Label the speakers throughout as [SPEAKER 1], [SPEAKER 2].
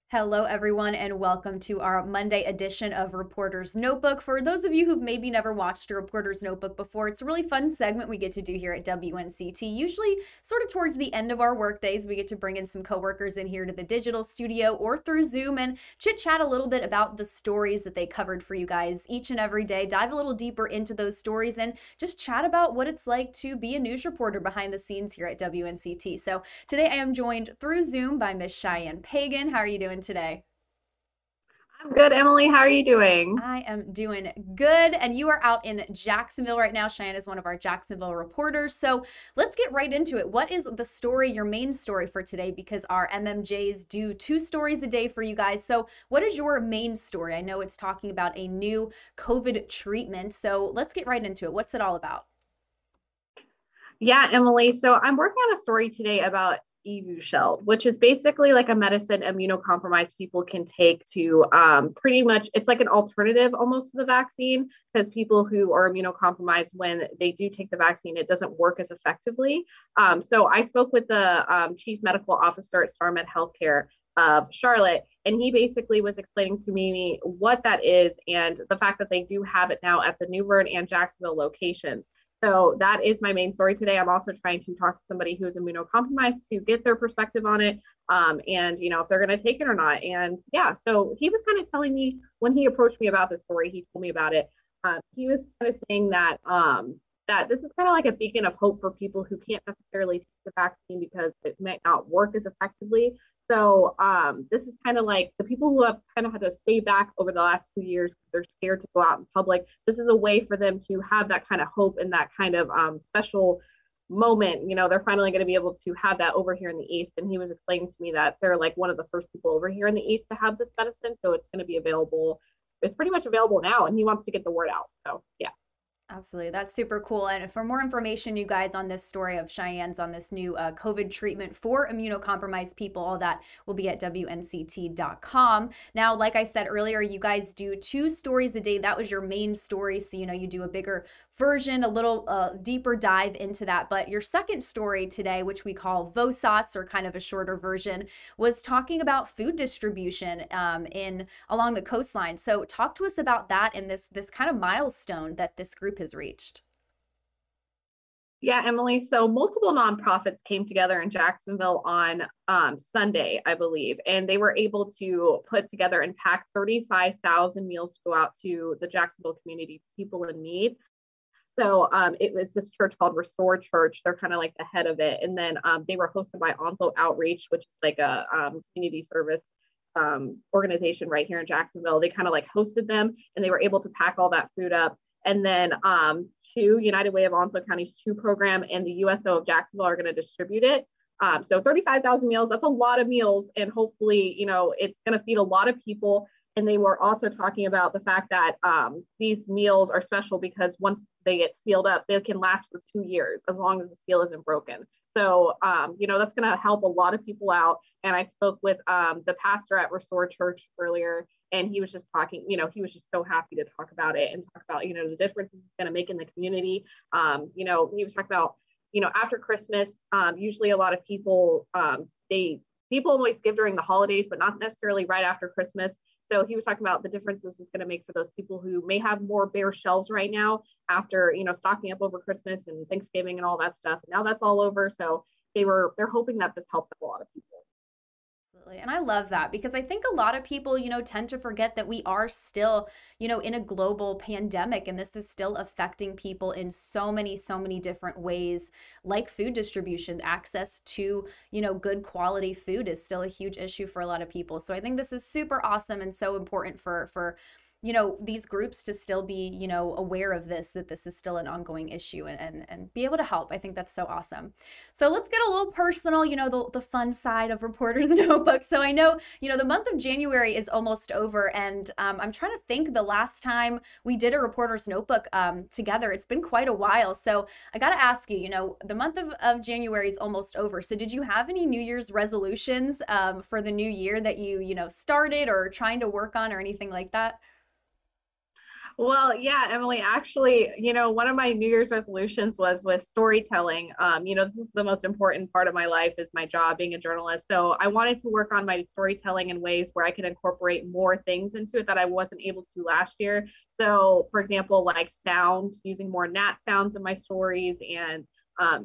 [SPEAKER 1] Hello, everyone, and welcome to our Monday edition of Reporter's Notebook. For those of you who've maybe never watched a Reporter's Notebook before, it's a really fun segment we get to do here at WNCT. Usually, sort of towards the end of our workdays, we get to bring in some coworkers in here to the digital studio or through Zoom and chit chat a little bit about the stories that they covered for you guys each and every day, dive a little deeper into those stories, and just chat about what it's like to be a news reporter behind the scenes here at WNCT. So today I am joined through Zoom by Miss Cheyenne Pagan. How are you doing today?
[SPEAKER 2] I'm good, Emily. How are you doing?
[SPEAKER 1] I am doing good. And you are out in Jacksonville right now. Cheyenne is one of our Jacksonville reporters. So let's get right into it. What is the story, your main story for today? Because our MMJs do 2 stories a day for you guys. So what is your main story? I know it's talking about a new COVID treatment. So let's get right into it. What's it all about?
[SPEAKER 2] Yeah, Emily. So I'm working on a story today about Evusheld, which is basically like a medicine immunocompromised people can take to pretty much, it's like an alternative almost to the vaccine because people who are immunocompromised, when they do take the vaccine, it doesn't work as effectively. So I spoke with the chief medical officer at StarMed Healthcare of Charlotte, and he basically was explaining to me what that is and the fact that they do have it now at the New Bern and Jacksonville locations. So that is my main story today. I'm also trying to talk to somebody who is immunocompromised to get their perspective on it, and if they're going to take it or not. And yeah, so he was kind of telling me when he approached me about this story, he told me about it. He was kind of saying that that this is kind of like a beacon of hope for people who can't necessarily take the vaccine because it might not work as effectively. So this is kind of like the people who have kind of had to stay back over the last 2 years because they're scared to go out in public. This is a way for them to have that kind of hope and that kind of special moment. They're finally going to be able to have that over here in the East. And he was explaining to me that they're like one of the first people over here in the East to have this medicine. So it's going to be available. It's pretty much available now, and he wants to get the word out. So yeah.
[SPEAKER 1] Absolutely. That's super cool. And for more information, you guys, on this story of Cheyenne's on this new COVID treatment for immunocompromised people, all that will be at WNCT.com. Now, like I said earlier, you guys do 2 stories a day. That was your main story. So, you do a bigger version, a little deeper dive into that. But your second story today, which we call VOSOTs, or kind of a shorter version, was talking about food distribution in along the coastline. So talk to us about that and this kind of milestone that this group has reached.
[SPEAKER 2] Yeah, Emily. So multiple nonprofits came together in Jacksonville on Sunday, I believe, and they were able to put together and pack 35,000 meals to go out to the Jacksonville community, people in need. So it was this church called Restore Church. They're kind of like the head of it. And then they were hosted by Onso Outreach, which is like a community service organization right here in Jacksonville. They kind of like hosted them, and they were able to pack all that food up. And then United Way of Onslow County's CHEW program and the USO of Jacksonville are going to distribute it. So 35,000 meals, that's a lot of meals. And hopefully, it's going to feed a lot of people. And they were also talking about the fact that these meals are special because once they get sealed up, they can last for 2 years as long as the seal isn't broken. So, that's going to help a lot of people out. And I spoke with the pastor at Restore Church earlier, and he was just talking, he was just so happy to talk about it and talk about, the differences it's going to make in the community. He was talking about, after Christmas, usually a lot of people, people always give during the holidays, but not necessarily right after Christmas. So he was talking about the differences it's going to make for those people who may have more bare shelves right now after, stocking up over Christmas and Thanksgiving and all that stuff. Now that's all over. So they're hoping that this helps a lot of people.
[SPEAKER 1] Absolutely. And I love that because I think a lot of people, tend to forget that we are still, in a global pandemic, and this is still affecting people in so many different ways, like food distribution. Access to, good quality food is still a huge issue for a lot of people. So I think this is super awesome and so important for these groups to still be, aware of this, that this is still an ongoing issue and be able to help. I think that's so awesome. So let's get a little personal, the fun side of Reporters Notebook. So I know, the month of January is almost over, and I'm trying to think the last time we did a Reporters Notebook together. It's been quite a while. So I got to ask you, the month of January is almost over. So did you have any New Year's resolutions for the new year that you started or trying to work on or anything like that?
[SPEAKER 2] Well, yeah, Emily, actually, one of my New Year's resolutions was with storytelling. This is the most important part of my life is my job being a journalist. So I wanted to work on my storytelling in ways where I could incorporate more things into it that I wasn't able to last year. So, for example, like sound, using more nat sounds in my stories and,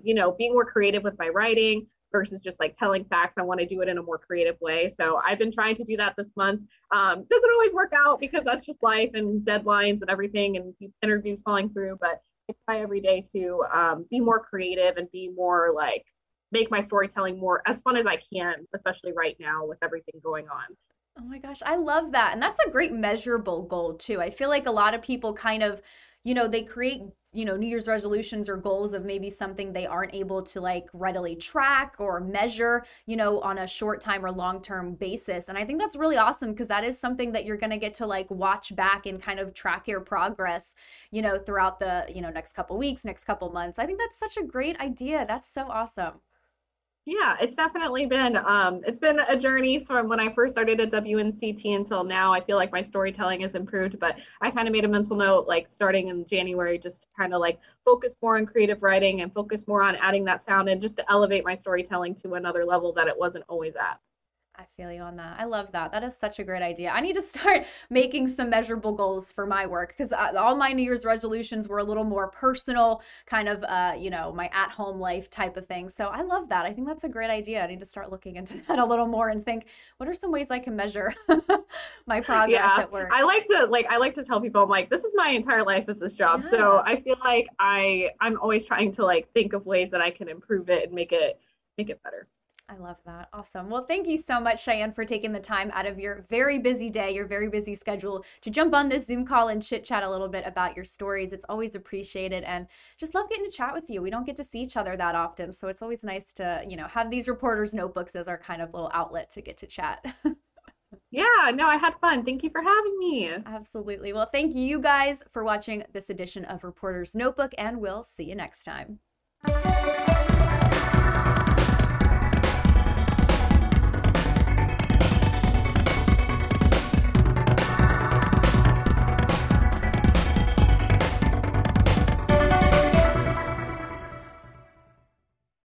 [SPEAKER 2] being more creative with my writing versus just like telling facts. I want to do it in a more creative way. So I've been trying to do that this month. Doesn't always work out because that's just life and deadlines and everything and interviews falling through. But I try every day to be more creative and be more like make my storytelling more as fun as I can, especially right now with everything going on.
[SPEAKER 1] Oh my gosh, I love that. And that's a great measurable goal too. I feel like a lot of people kind of, they create, New Year's resolutions or goals of maybe something they aren't able to like readily track or measure, on a short time or long-term basis. And I think that's really awesome because that is something that you're going to get to like watch back and kind of track your progress, throughout the, next couple weeks, next couple months. I think that's such a great idea. That's so awesome.
[SPEAKER 2] Yeah, it's been a journey from when I first started at WNCT until now. I feel like my storytelling has improved, but I kind of made a mental note like starting in January just to kind of like focus more on creative writing and focus more on adding that sound and just to elevate my storytelling to another level that it wasn't always at.
[SPEAKER 1] I feel you on that. I love that. That is such a great idea. I need to start making some measurable goals for my work because all my New Year's resolutions were a little more personal, kind of, my at-home life type of thing. So I love that. I think that's a great idea. I need to start looking into that a little more and think, what are some ways I can measure my progress at work?
[SPEAKER 2] I like to tell people I'm like, this is my entire life is this job.
[SPEAKER 1] Yeah.
[SPEAKER 2] So I feel like I'm always trying to like think of ways that I can improve it and make it better.
[SPEAKER 1] I love that. Awesome. Well, thank you so much, Cheyenne, for taking the time out of your very busy day, your very busy schedule to jump on this Zoom call and chit chat a little bit about your stories. It's always appreciated and just love getting to chat with you. We don't get to see each other that often. So it's always nice to, have these reporters' notebooks as our kind of little outlet to get to chat.
[SPEAKER 2] Yeah, no, I had fun. Thank you for having me.
[SPEAKER 1] Absolutely. Well, thank you guys for watching this edition of Reporter's Notebook, and we'll see you next time.